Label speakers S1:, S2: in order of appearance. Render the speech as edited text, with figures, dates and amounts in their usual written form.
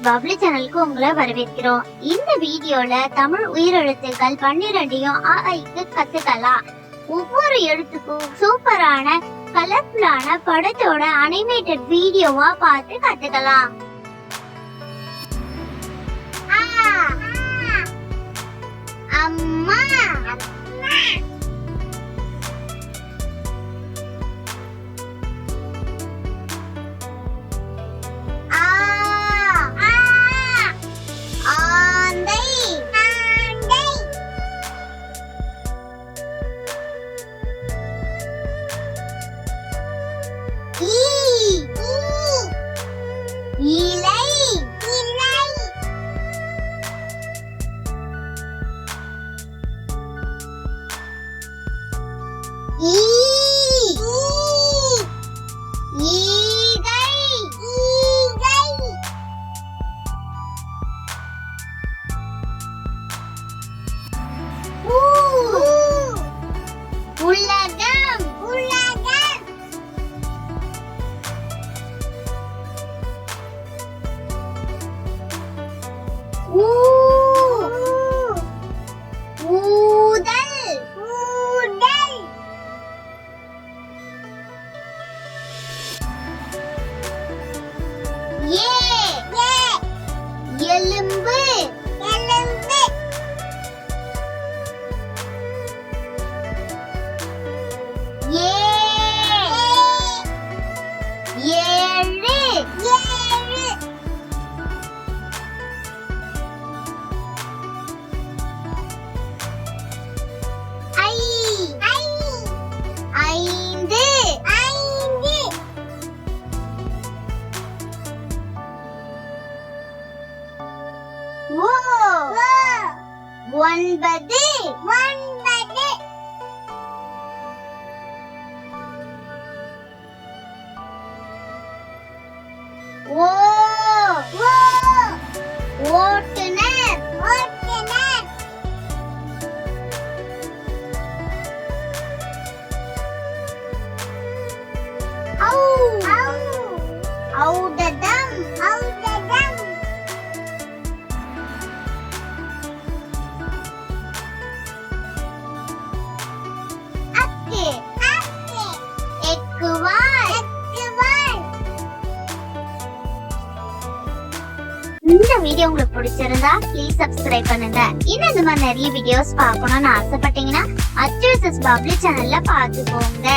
S1: Bubbly சேனலுக்கு உங்களை வரவேற்கிறோம். இந்த வீடியோல தமிழ் உயிரெழுத்துக்கள் 12யும் அஆஇக்கு கத்துக்கலாம். ஒவ்வொரு எழுத்துக்கும் சூப்பரான கலர்ஃபுல்லான படத்தோட அனிமேட்டட் வீடியோவா பார்த்து கத்துக்கலாம். அம்மா எலும்பு ஒன்பது ஓட்டுநர் ஔடதம் இந்த வீடியோ உங்களுக்கு பிடிச்சிருந்தா ப்ளீஸ் சப்ஸ்கிரைப் பண்ணுங்க. இன்னும் இந்த மாதிரி நிறைய வீடியோஸ் பார்க்கணும்னு ஆசைப்பட்டீங்கன்னா அச்சு பப்ளி சேனல்ல பார்த்துக்கோங்க.